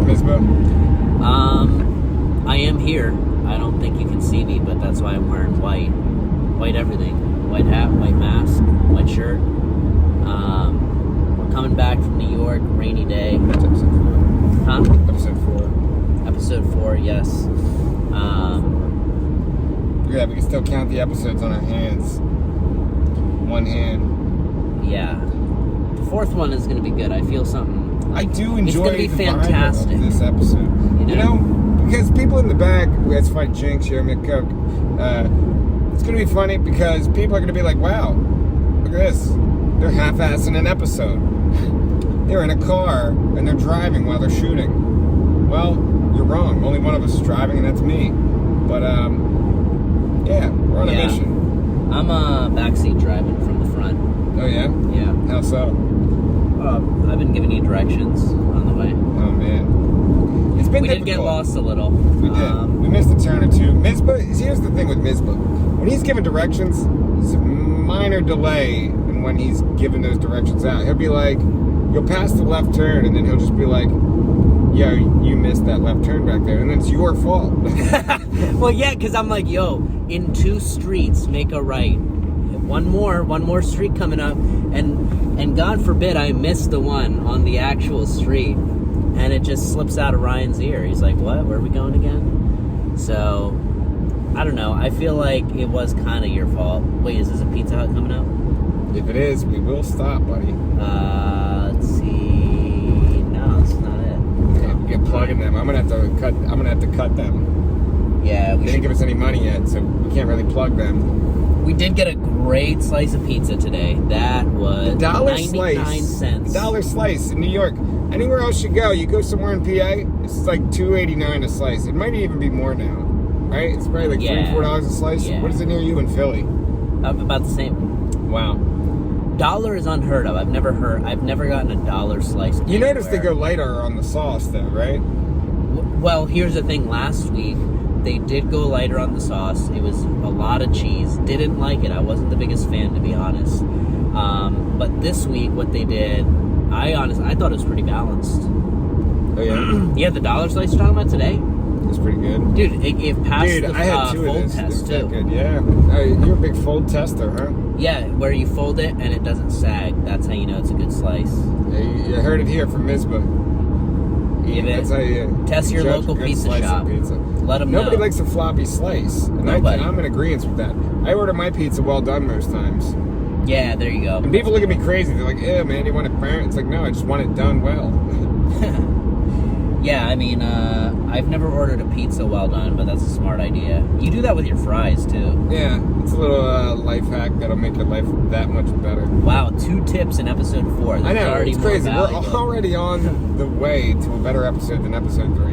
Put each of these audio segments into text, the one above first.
Misbah? I am here. I don't think you can see me, but that's why I'm wearing white. White everything. White hat, white mask, white shirt. We're coming back from New York, rainy day. That's episode 4. Huh? Episode 4. Episode 4, yes. Yeah, we can still count the episodes on our hands. One hand. Yeah. The 4th one is going to be good. I feel something. I do enjoy it's the fantastic. vibe of this episode. You know, because people in the back, let's fight Jinx here, McCook. It's going to be funny because people are going to be like, wow, look at this. They're half-assing an episode. They're in a car and they're driving while they're shooting. Well, you're wrong. Only one of us is driving, and that's me. But, yeah, we're on a mission. I'm backseat driving from the front. Oh, yeah? Yeah. How so? I've been giving you directions on the way. Oh, man. It's been We difficult. did get lost a little. We did. We missed a turn or two. Misbah, here's the thing with Misbah. When he's giving directions, there's a minor delay in when he's giving those directions out. He'll be like, you'll pass the left turn, and then he'll just be like, yo, you missed that left turn back there, and then it's your fault. Well, yeah, because I'm like, yo, in 2 streets, make a right. One more street coming up, and God forbid I miss the one on the actual street, and it just slips out of Ryan's ear. He's like, what? Where are we going again? So, I don't know. I feel like it was kind of your fault. Wait, is this a Pizza Hut coming up? If it is, we will stop, buddy. Let's see. No, that's not it. Okay, we get plugging them. I'm gonna have to cut them. Yeah, They didn't give us any money yet, so we can't really plug them. We did get a great slice of pizza today. That was $0.99. $1 slice in New York. Anywhere else you go somewhere in PA, it's like $2.89 a slice. It might even be more now, right? It's probably like $3-4 a slice. Yeah. What is it near you in Philly? About the same. Wow. $1 is unheard of. I've never gotten a $1 slice. You notice they go lighter on the sauce, though, right? Well, here's the thing. Last week, they did go lighter on the sauce. It was a lot of cheese. Didn't like it. I wasn't the biggest fan, to be honest. But this week, what they did, I thought it was pretty balanced. Oh, yeah? Yeah, the $1 slice you're talking about today? It's pretty good. Dude, it passed Dude, the I had 2 fold of this. test, They're too. good, yeah. You're a big fold tester, huh? Yeah, where you fold it and it doesn't sag. That's how you know it's a good slice. Yeah, you heard it here from Misbah. That's how you test your judge local a good pizza slice shop. of pizza. Let them know. Nobody likes a floppy slice. And I'm in agreement with that. I order my pizza well done most times. Yeah, there you go. And people look at me crazy. They're like, "Yeah, man, you want it burnt?" It's like, no, I just want it done well. Yeah, I mean, I've never ordered a pizza well done, but that's a smart idea. You do that with your fries, too. Yeah, it's a little life hack that'll make your life that much better. Wow, 2 tips in episode 4. I know, already it's crazy. We're valuable. already on the way to a better episode than episode 3.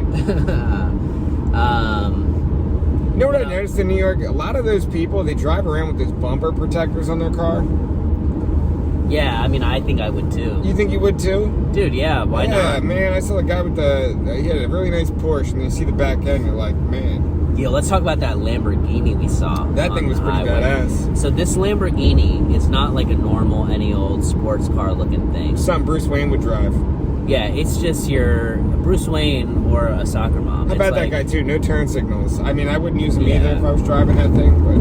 You know what I noticed in New York? A lot of those people, they drive around with those bumper protectors on their car. Yeah, I mean, I think I would, too. You think you would, too? Dude, yeah, why not? Yeah, man, I saw a guy with he had a really nice Porsche, and you see the back end, and you're like, man. Yeah, let's talk about that Lamborghini we saw. That thing was pretty badass. So this Lamborghini is not like a normal, any old sports car looking thing. Something Bruce Wayne would drive. Yeah, it's just your Bruce Wayne or a soccer mom. How about that guy, too? No turn signals. I mean, I wouldn't use them either if I was driving that thing, but...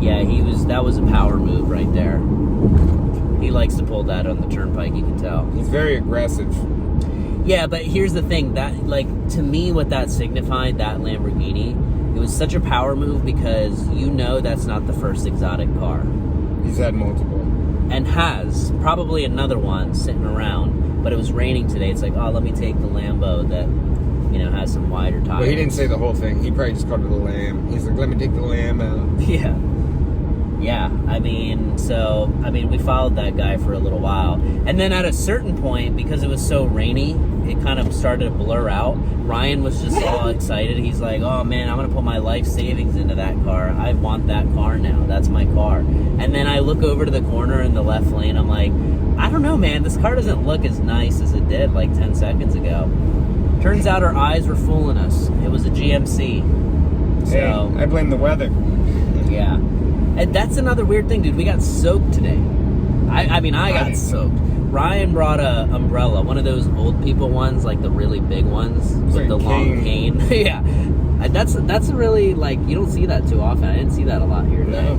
Yeah, that was a power move right there. He likes to pull that on the turnpike, you can tell. He's very aggressive. Yeah, but here's the thing. That, like, to me, what that signified, that Lamborghini, it was such a power move because you know that's not the first exotic car. He's had multiple. And has. Probably another one sitting around. But it was raining today. It's like, oh, let me take the Lambo that, has some wider tires. Well, he didn't say the whole thing. He probably just called it the Lamb. He's like, let me take the Lamb out. Yeah. Yeah, we followed that guy for a little while. And then at a certain point, because it was so rainy, it kind of started to blur out. Ryan was just all excited. He's like, oh man, I'm going to put my life savings into that car. I want that car now. That's my car. And then I look over to the corner in the left lane. I'm like, I don't know, man. This car doesn't look as nice as it did like 10 seconds ago. Turns out our eyes were fooling us. It was a GMC. Hey, I blame the weather. Yeah. And that's another weird thing, dude. We got soaked today. I got soaked. Ryan brought a umbrella, one of those old people ones, like the really big ones with like the long cane. Yeah, and that's really like you don't see that too often. I didn't see that a lot here today.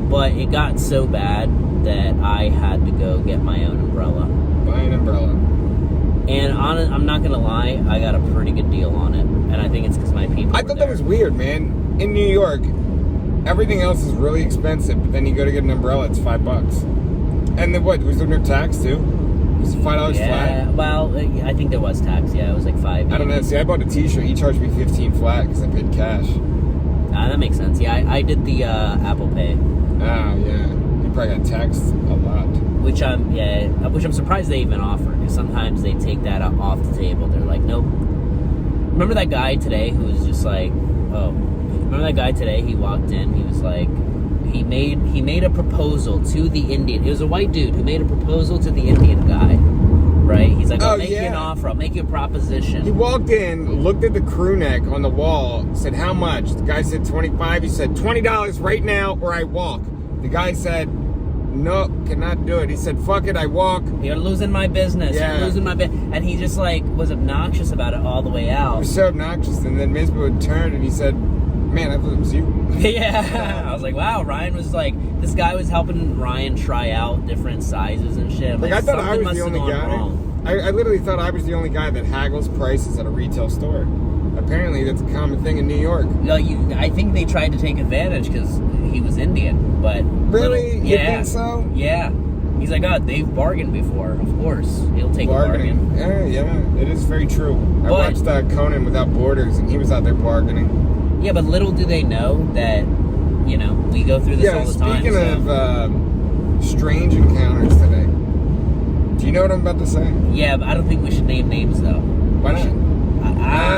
But it got so bad that I had to go get my own umbrella. Buy an umbrella. And I'm not gonna lie, I got a pretty good deal on it, and I think it's because my people. I thought that was weird, man. In New York, everything else is really expensive, but then you go to get an umbrella, it's $5. And then what? Was there no tax too? Was it $5 flat? Well, I think there was tax. Yeah, it was like $5. I don't know. See, I bought a T-shirt. He charged me $15 flat because I paid cash. That makes sense. Yeah, I did the Apple Pay. Oh yeah, you probably got taxed a lot. Which I'm surprised they even offer, because sometimes they take that off the table. They're like, nope. Remember that guy today who was just like, remember that guy today? He walked in. He was like, he made a proposal to the Indian. It was a white dude who made a proposal to the Indian guy. Right? He's like, I'll make you an offer. I'll make you a proposition. He walked in, looked at the crew neck on the wall, said, how much? The guy said $25. He said, $20 right now or I walk. The guy said, no, cannot do it. He said, fuck it, I walk. You're losing my business. Yeah. You're losing my business. And he just like was obnoxious about it all the way out. He was so obnoxious. And then Misbah turned and he said, man, I thought it was you. Yeah. I was like, wow, Ryan was like, this guy was helping Ryan try out different sizes and shit. Like I thought I was the only guy. I literally thought I was the only guy that haggles prices at a retail store. Apparently, that's a common thing in New York. No, I think they tried to take advantage because he was Indian, but... Really? You think so? Yeah. He's like, oh, they've bargained before. Of course. He'll take a bargain. Yeah, it is very true. I watched Conan Without Borders, and he was out there bargaining. Yeah, but little do they know that, you know, we go through this all the time. Speaking of strange encounters today, do you know what I'm about to say? Yeah, but I don't think we should name names, though. Why not?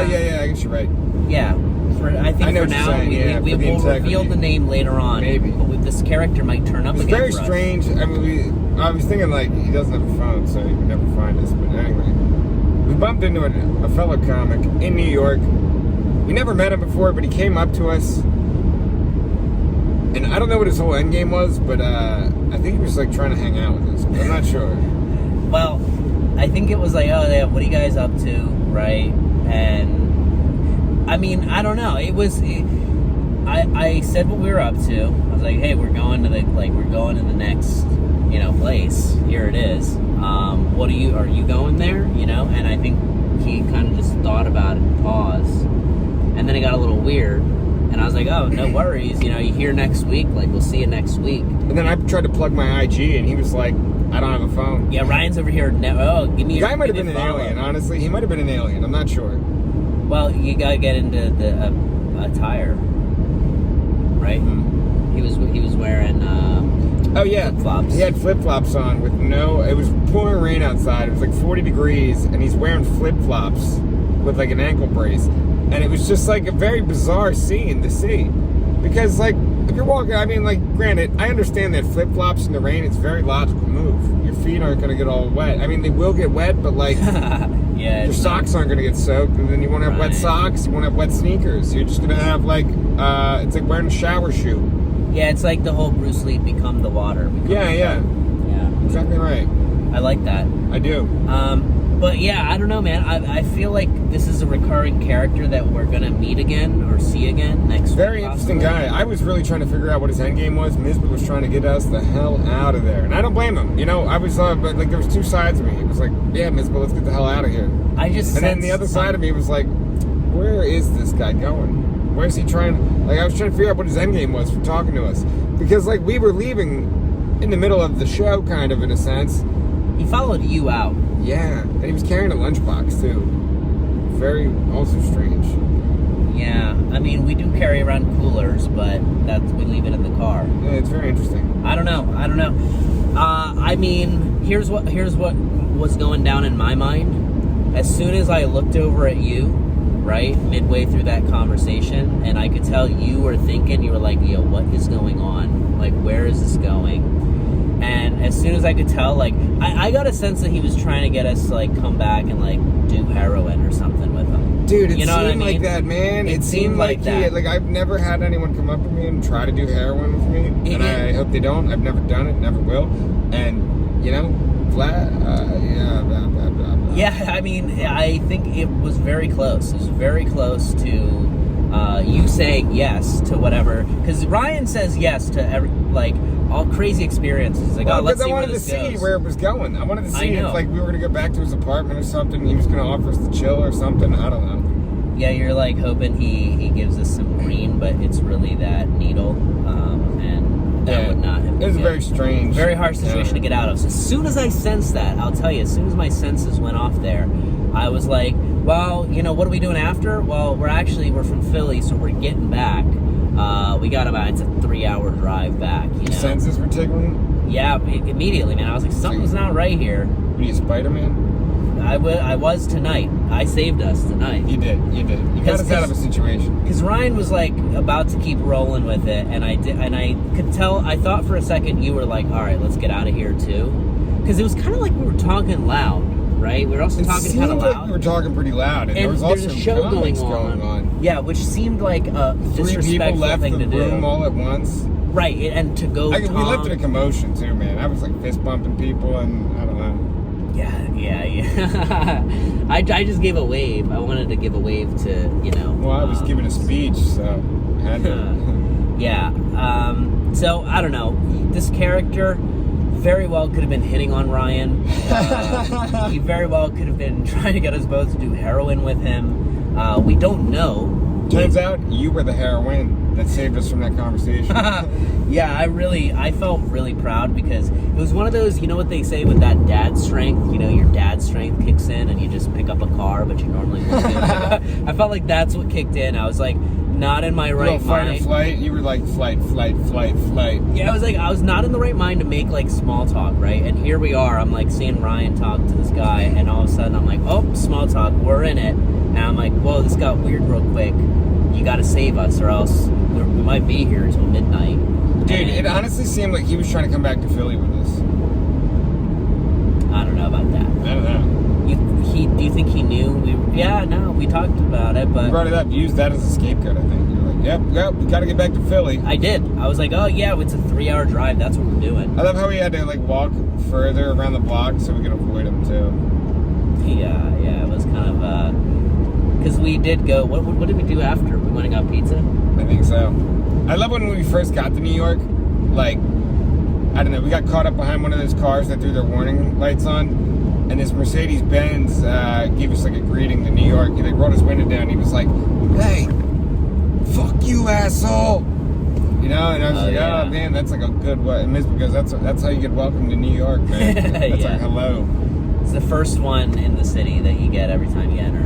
Yeah, I guess you're right. Yeah. I think for now, we will reveal the name later on. Maybe. But this character might turn up again. It's very strange. I mean, I was thinking, like, he doesn't have a phone, so he would never find us. But anyway, we bumped into a fellow comic in New York. We never met him before, but he came up to us. And I don't know what his whole end game was, but I think he was, like, trying to hang out with us. But I'm not sure. Well, I think it was like, oh, yeah, what are you guys up to, right? And, I mean, I don't know. It was, I said what we were up to. I was like, hey, we're going to the next, place. Here it is. Are you going there? And I think he kind of just thought about it and paused. And then it got a little weird. And I was like, oh, no worries. You hear next week. Like, we'll see you next week. And then I tried to plug my IG, and he was like, I don't have a phone. Yeah, Ryan's over here. Give me your... The guy might have been an alien, honestly. He might have been an alien. I'm not sure. Well, you got to get into the attire, right? Mm-hmm. He was wearing flip-flops. He had flip-flops on with it was pouring rain outside. It was like 40 degrees, and he's wearing flip-flops with like an ankle brace. And it was just like a very bizarre scene to see. Because like, if you're walking, I mean, like, granted, I understand that flip-flops in the rain, it's a very logical move. Your feet aren't going to get all wet. I mean, they will get wet, but like, your socks aren't going to get soaked, and then you won't have wet socks, you won't have wet sneakers. You're just going to have like, it's like wearing a shower shoe. Yeah, it's like the whole Bruce Lee become the water. Yeah. Exactly right. I like that. I do. But yeah, I don't know, man. I feel like this is a recurring character that we're gonna meet again or see again next week. Very interesting guy. I was really trying to figure out what his end game was. Misbah was trying to get us the hell out of there, and I don't blame him. I was, but like there was two sides of me. It was like, yeah, Misbah, let's get the hell out of here. And then the other side of me was like, where is this guy going? Where's he trying? Like I was trying to figure out what his end game was for talking to us, because like we were leaving in the middle of the show, kind of in a sense. He followed you out. Yeah, and he was carrying a lunchbox too. Very also strange. Yeah, I mean we do carry around coolers, but we leave it in the car. Yeah, it's very interesting. I don't know. I mean, here's what was going down in my mind. As soon as I looked over at you, right, midway through that conversation, and I could tell you were thinking, you were like, yo, what is going on? Like, where is this going? And as soon as I could tell, like, I got a sense that he was trying to get us to, like, come back and, like, do heroin or something with him. Dude, it You know what I seemed like mean? that, man. It It seemed seemed like like that. Like, I've never had anyone come up to me and try to do heroin with me, and Yeah. I hope they don't. I've never done it, never will. And, you know, flat, yeah, blah, blah, blah, blah. Yeah, I mean, I think it was very close. It was very close to you saying yes to whatever. Because Ryan says yes to all crazy experiences. Like, Well, let's because see I where wanted to this see goes. where it was going. I wanted to I see know. if, like, we were going to go back to his apartment or something, and he was going to offer us the chill or something. I don't know. Yeah, you're like hoping he gives us some green, but it's really that needle, and that would not have been It was a good. very strange. Very hard situation to get out of. So as soon as I sensed that, I'll tell you, as soon as my senses went off there, I was like, well, you know, what are we doing after? Well, we're from Philly, so we're getting back. We got it's a 3-hour drive back, you Your know? senses were tingling? Yeah, immediately, man. I was like, something's not right here. Were you Spider-Man? I was tonight. I saved us tonight. You did. You got us out of a situation. Because Ryan was like about to keep rolling with it, and I could tell. I thought for a second you were like, "All right, let's get out of here too," because it was kind of like we were talking loud, right? We were also talking kind of loud. Like we were talking pretty loud, and there was there's also a show comics going on. Yeah, which seemed like a 3 people disrespectful left thing the to room do. all at once. Right, and to go. We left in a commotion too, man. I was like fist bumping people, and I don't know. Yeah. I just gave a wave. I wanted to give a wave to, you know. Well, I was giving a speech, so I had to. Yeah. So I don't know. This character very well could have been hitting on Ryan. He very well could have been trying to get us both to do heroin with him. We don't know. Turns out you were the heroine that saved us from that conversation. Yeah, I felt really proud because it was one of those, you know what they say with that dad strength, you know, your dad's strength kicks in and you just pick up a car, but you normally wouldn't do it. I felt like that's what kicked in. I was like, not in my right fight mind. or flight, you were like flight. Yeah, I was not in the right mind to make like small talk, right? And here we are, I'm like seeing Ryan talk to this guy, and all of a sudden I'm like, oh, small talk, we're in it. And I'm like, whoa, this got weird real quick. You gotta save us or else we might be here until midnight. Dude, it honestly seemed like he was trying to come back to Philly with us. I don't know about that. I don't know. Do you think he knew? We talked about it, You but brought it up, you used that as a scapegoat, I think. You were like, yep, we gotta get back to Philly. I did. I was like, oh yeah, it's a 3-hour drive. That's what we're doing. I love how we had to like walk further around the block so we could avoid him too. Yeah, it was kind of because we did go. What did we do after? We went and got pizza. I think so. I love when we first got to New York, like, I don't know, we got caught up behind one of those cars that threw their warning lights on, and this Mercedes-Benz gave us like a greeting to New York. He like rolled his window down, he was like, hey, fuck you, asshole. You know, and I was like, yeah. oh man, that's like a good way. And Misbah goes, that's how you get welcome to New York, man. That's Yeah. like hello. It's the first one in the city that you get every time you enter,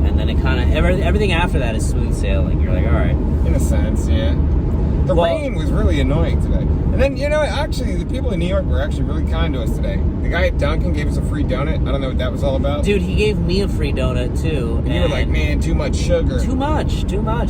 and then it kind of everything after that is smooth sailing. You're like, all right. In a sense, yeah. The Well- rain was really annoying today. And then, you know, actually, the people in New York were actually really kind to us today. The guy at Dunkin' gave us a free donut. I don't know what that was all about. Dude, he gave me a free donut too. And you were like, man, too much sugar. Too much.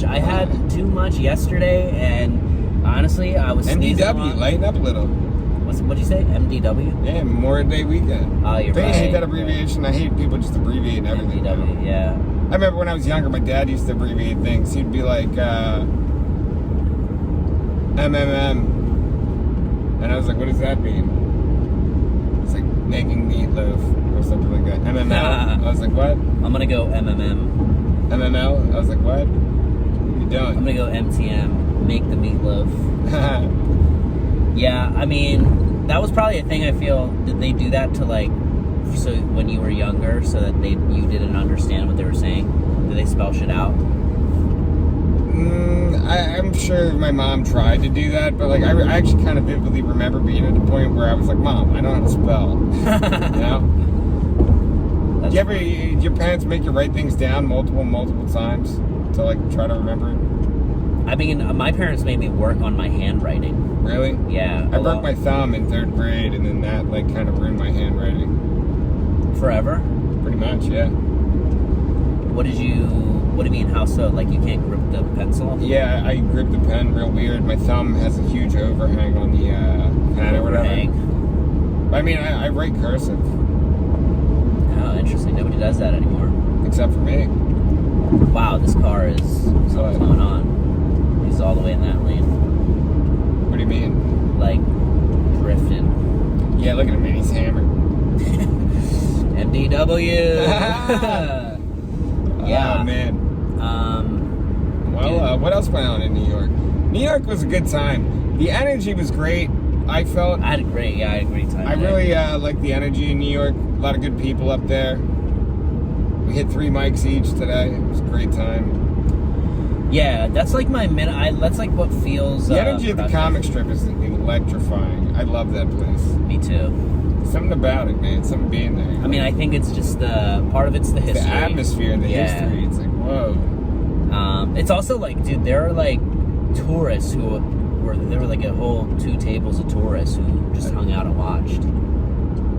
I had too much yesterday, and honestly, I was sneezing a MDW, lot. lighten up a little. What'd you say? MDW? Yeah, Memorial Day weekend. Oh, you're I right. hate that abbreviation. I hate people just abbreviating everything. MDW, yeah. I remember when I was younger, my dad used to abbreviate things. He'd be like, MMM. And I was like, what does that mean? It's like making meatloaf or something like that. MML. I was like, what? I'm gonna go MMM. MML? I was like, what? What are you I'm doing? gonna go MTM. Make the meatloaf. Yeah, I mean, that was probably a thing. I feel, did they do that to like, so when you were younger, so that you didn't understand what they were saying? Did they spell shit out? I'm sure my mom tried to do that, but like I actually kind of vividly remember being at a point where I was like, Mom, I know how to spell. You know? That's Did your parents make you write things down multiple times to like try to remember it? I mean, my parents made me work on my handwriting. Really? Yeah. I broke my thumb in 3rd grade, and then that like kind of ruined my handwriting. Forever? Pretty much, yeah. What do you mean, how so? Like you can't grip the pencil? Yeah, I grip the pen real weird. My thumb has a huge overhang on the pen or whatever. Overhang? I mean, I write cursive, Oh, interesting. Nobody does that anymore. except for me. Wow, this car is something's What? going on. He's all the way in that lane, What do you mean? like drifting. Yeah, look at him, man. He's hammered. MDW. Yeah. Oh, man. Well, dude. what else went on in New York? New York was a good time. The energy was great. I felt. I had a great time. I there. really liked the energy in New York. A lot of good people up there. We hit 3 mics each today. It was a great time. Yeah, that's like that's like what feels. The energy at the productive. comic strip is electrifying. I love that place. Me too. Something about it, man. Something being there. I mean, I think it's just part of it's the history. The atmosphere and the history. It's like, whoa. It's also like, dude, there are like tourists there were like a whole 2 tables of tourists who just hung out and watched.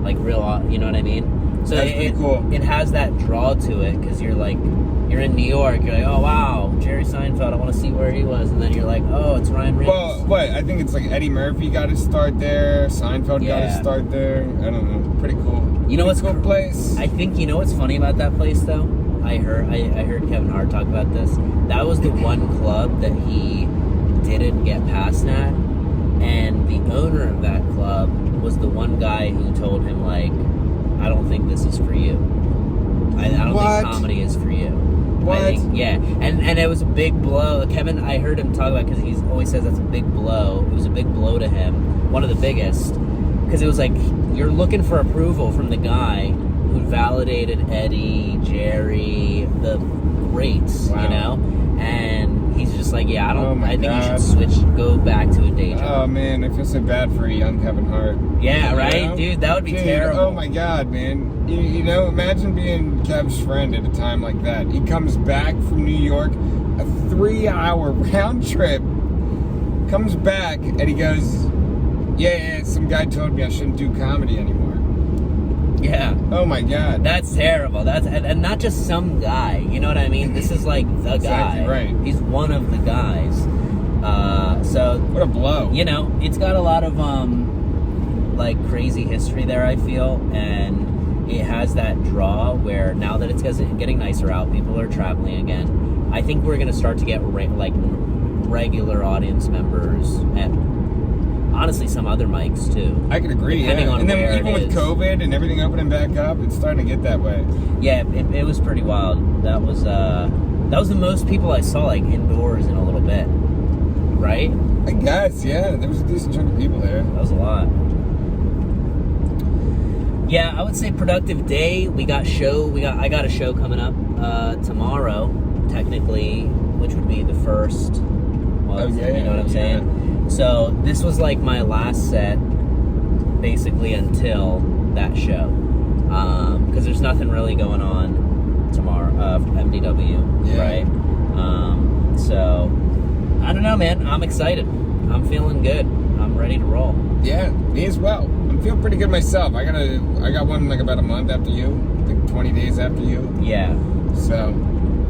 Like real, you know what I mean? So That's pretty cool. It has that draw to it because you're in New York. You're like, oh wow, Jerry Seinfeld. I want to see where he was, and then you're like, oh, it's Ryan Rinz. Well, what? I think it's like Eddie Murphy got his start there. Seinfeld got his start there. I don't know. Pretty cool. You know what's cool place? I think you know what's funny about that place though. I heard Kevin Hart talk about this. That was the one club that he didn't get passed at, and the owner of that club was the one guy who told him like, I don't think this is for you. I don't think comedy is for you. What? I think, yeah, and it was a big blow. Kevin, I heard him talk about because he always says that's a big blow. It was a big blow to him, one of the biggest, because it was like you're looking for approval from the guy who validated Eddie, Jerry, the greats, you know, and he's just like, yeah, I think you should go back to a day job. Oh man, I feel so bad for a young Kevin Hart. Yeah, right, know? Dude, that would be terrible. Oh my God, man. You know, imagine being Kev's friend at a time like that. He comes back from New York, a 3-hour round trip, comes back, and he goes, yeah, some guy told me I shouldn't do comedy anymore. Yeah. Oh my God. That's terrible. And not just some guy. You know what I mean? This is like the exactly guy. Right. He's one of the guys. So what a blow. You know, it's got a lot of like crazy history there, I feel, and it has that draw where now that it's getting nicer out, people are traveling again. I think we're gonna start to get regular audience members at honestly some other mics too. I could agree. Depending on and then where even it with is. COVID and everything opening back up, it's starting to get that way. Yeah, it was pretty wild. That was the most people I saw like indoors in a little bit. Right? I guess, yeah. There was a decent chunk of people there. That was a lot. Yeah, I would say productive day. I got a show coming up tomorrow, technically, which would be the first. Well, you know what I'm saying? So this was like my last set, basically until that show, because there's nothing really going on tomorrow for MDW, right? So I don't know, man. I'm excited. I'm feeling good. I'm ready to roll. Yeah, me as well. I'm feeling pretty good myself. I got one like about a month after you, like 20 days after you. Yeah. So.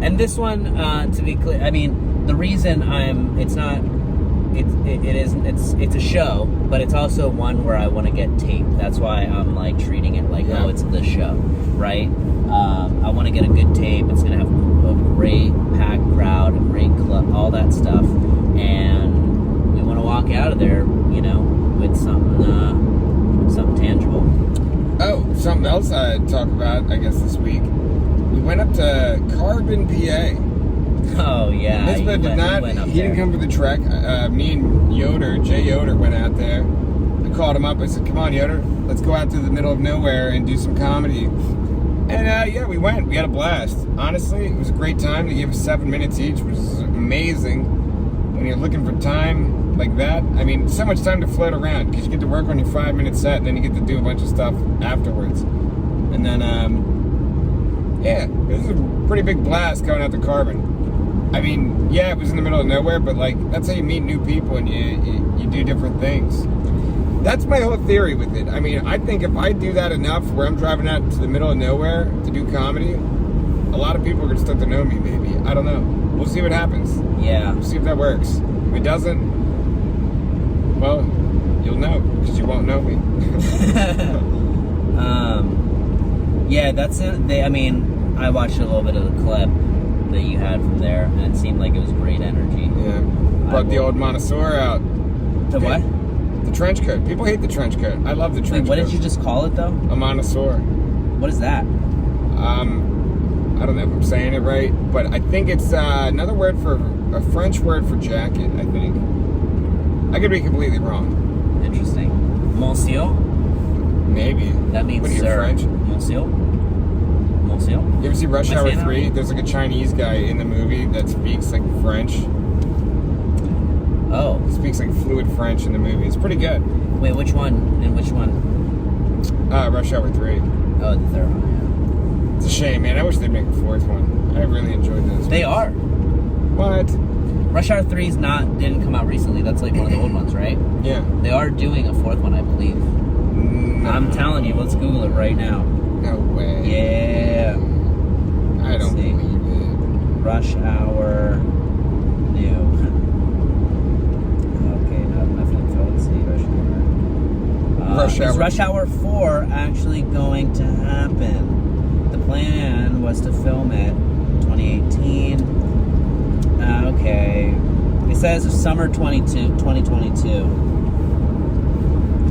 And this one, to be clear, I mean, the reason it's a show, but it's also one where I want to get taped. That's why I'm like treating it like, oh, it's the show, right? I want to get a good tape. It's gonna have a great packed crowd, a great club, all that stuff, and we want to walk out of there, you know, with something tangible. Oh, something else I'd talk about, I guess, this week. We went up to Carbon, PA. Oh yeah, Misbah did not. He didn't come for the trek. Me and Jay Yoder, went out there. I called him up. I said, "Come on, Yoder, let's go out to the middle of nowhere and do some comedy." And yeah, we went. We had a blast. Honestly, it was a great time. They gave us 7 minutes each, which is amazing. When you're looking for time like that, I mean, so much time to float around because you get to work on your 5-minute set, and then you get to do a bunch of stuff afterwards. And then, yeah, it was a pretty big blast going out to Carbon. I mean, yeah, it was in the middle of nowhere, but like that's how you meet new people and you do different things. That's my whole theory with it. I mean, I think if I do that enough where I'm driving out to the middle of nowhere to do comedy, a lot of people are going to start to know me, maybe. I don't know. We'll see what happens. Yeah. We'll see if that works. If it doesn't, well, you'll know because you won't know me. Yeah, that's it. I mean, I watched a little bit of the clip. that you had from there, and it seemed like it was great energy. Yeah. Brought the old Montessori out. The what? The trench coat. People hate the trench coat. I love the trench coat. What did you just call it, though? A Montessori. What is that? I don't know if I'm saying it right, but I think it's another word for a French word for jacket. I think. I could be completely wrong. Interesting. Monsieur? Maybe. That means what are you, sir. French? Monsieur? Monsieur? You ever see Rush Am I Hour saying that 3? right? There's like a Chinese guy in the movie that speaks like French. Oh. He speaks like fluid French in the movie. It's pretty good. Wait, which one? And which one? Rush Hour 3. Oh, the third one, It's a shame, man. I wish they'd make a fourth one. I really enjoyed this. They are. What? Rush Hour 3 didn't come out recently. That's like one of the old ones, right? Yeah. They are doing a fourth one, I believe. No. I'm telling you, let's Google it right now. No way. Yeah. I don't see. believe it. Rush Hour new. Okay, nothing info. Let's see. Rush Hour. Is Rush Hour 4 actually going to happen? The plan was to film it 2018. Okay. It says summer 2022.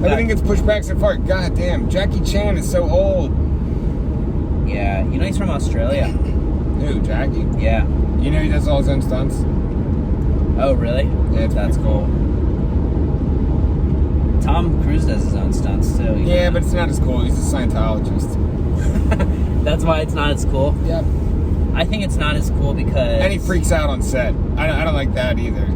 Everything gets pushed back so far. God damn. Jackie Chan is so old. Yeah. You know he's from Australia. Who, Jackie? Yeah. You know he does all his own stunts? Oh, really? Yeah, That's pretty cool. Tom Cruise does his own stunts too. Yeah, but it's not as cool. He's a Scientologist. That's why it's not as cool. Yep. I think it's not as cool because... And he freaks out on set. I don't like that either.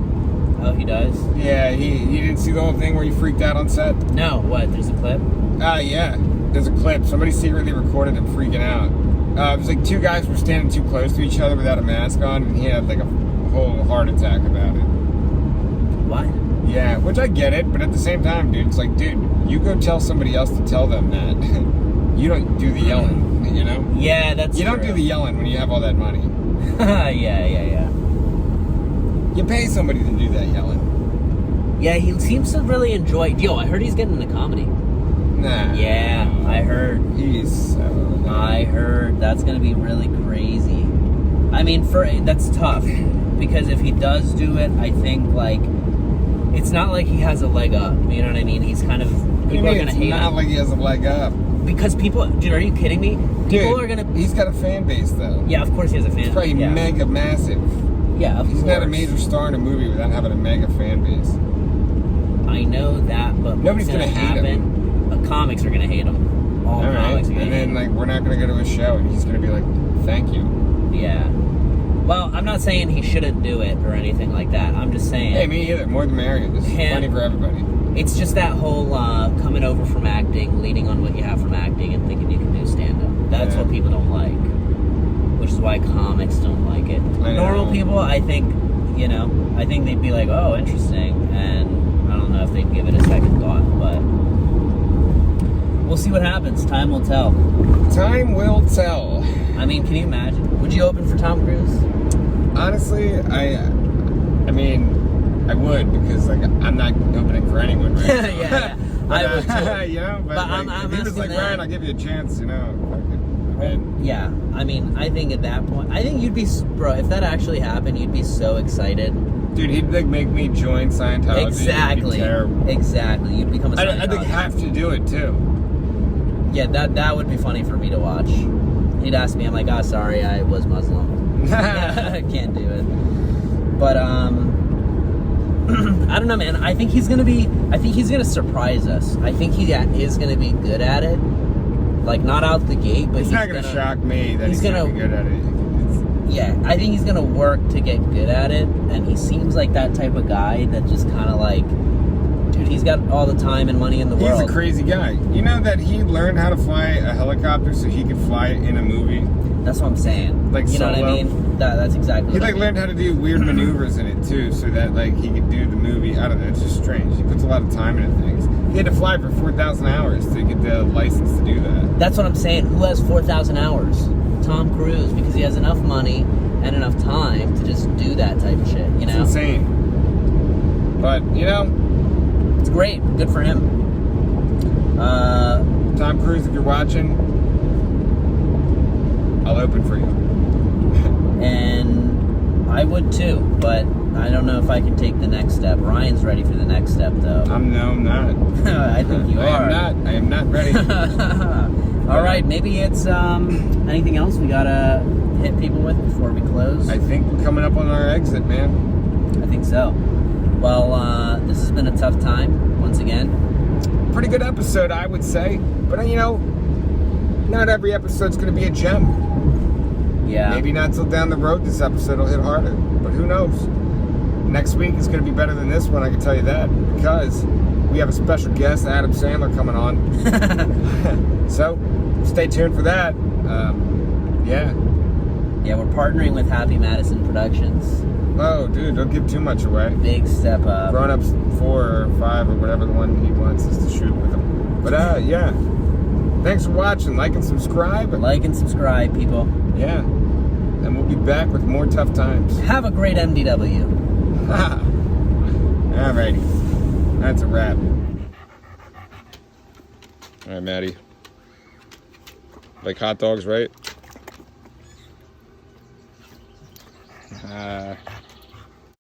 Oh, he does? Yeah, he didn't see the whole thing where he freaked out on set? No, what? There's a clip? Yeah. There's a clip. Somebody secretly recorded him freaking out. It was like two guys were standing too close to each other without a mask on, and he had like a whole heart attack about it. What? Yeah, which I get it, but at the same time, dude, it's like, dude, you go tell somebody else to tell them that. You don't do the yelling, you know? Yeah, that's You don't do the yelling when you have all that money. Yeah. You pay somebody to do that yelling. Yeah, he seems to really enjoy... Yo, I heard he's getting into comedy. Nah. Yeah, I heard. He's so... I heard that's going to be really crazy. I mean, that's tough. Because if he does do it, I think, like... It's not like he has a leg up. You know what I mean? He's kind of... People are going to hate him. It's not like he has a leg up. Because people... Dude, are you kidding me? People are going to... He's got a fan base, though. Yeah, of course he has a fan base. He's probably mega massive. Yeah, of course. He's not a major star in a movie without having a mega fan base. I know that, but nobody's going to hate him. Comics are going to hate him. All comics are going to hate him. And then, like, we're not going to go to his show, and he's going to be like, thank you. Yeah. Well, I'm not saying he shouldn't do it or anything like that. I'm just saying... Hey, me either. More the merrier. This is funny for everybody. It's just that whole coming over from acting, leaning on what you have from acting, and thinking you can do stand-up. That's what people don't like. Which is why comics don't like it. Normal people, I think, I think they'd be like, oh, interesting. And I don't know if they'd give it a second thought, but... We'll see what happens. Time will tell. Time will tell. I mean, can you imagine? Would you open for Tom Cruise? Honestly, I mean, I would, because like I'm not opening for anyone right now. Yeah. But, I would too. You know, but I'm if he was like, asking Ryan, I'll give you a chance, you know. Yeah, I mean, I think at that point, I think you'd be, bro, if that actually happened, you'd be so excited. Dude, he'd like make me join Scientology. Exactly. It'd be terrible. Exactly. You'd become a Scientologist. I think have to do it too. Yeah, that would be funny for me to watch. He'd ask me, I'm like, sorry, I was Muslim. I can't do it. But I don't know, man. I think he's gonna surprise us. I think he is gonna be good at it. Like, not out the gate, but he's not gonna shock me that he's gonna be good at it. Yeah, I think he's gonna work to get good at it, and he seems like that type of guy that just kind of like, dude, he's got all the time and money in the world. He's a crazy guy. You know that he learned how to fly a helicopter so he could fly it in a movie? That's what I'm saying. Like, you know Solo? what I mean? That's exactly He what I mean. learned how to do weird maneuvers in it too, so that like he could do the movie. I don't know, it's just strange. He puts a lot of time into things. He had to fly for 4,000 hours to get the license to do that. That's what I'm saying. Who has 4,000 hours? Tom Cruise, because he has enough money and enough time to just do that type of shit, you know? It's insane. But, you know, it's great. Good for him. Tom Cruise, if you're watching, I'll open for you. And I would too, but I don't know if I can take the next step. Ryan's ready for the next step, though. I'm not. I think you are. I am not ready. All right, maybe it's anything else we gotta hit people with before we close? I think we're coming up on our exit, man. I think so. Well, this has been a tough time once again. Pretty good episode, I would say. But, you know, not every episode's going to be a gem. Yeah. Maybe not till down the road this episode will hit harder. But who knows? Next week is going to be better than this one, I can tell you that. Because we have a special guest, Adam Sandler, coming on. So, stay tuned for that. Yeah. Yeah, we're partnering with Happy Madison Productions. Oh, dude, don't give too much away. Big step up. Grown Ups 4 or 5 or whatever the one he wants us to shoot with him. But, yeah. Thanks for watching. Like and subscribe. Like and subscribe, people. Yeah. And we'll be back with more tough times. Have a great MDW. Alrighty. That's a wrap. Alright, Maddie. Like hot dogs, right?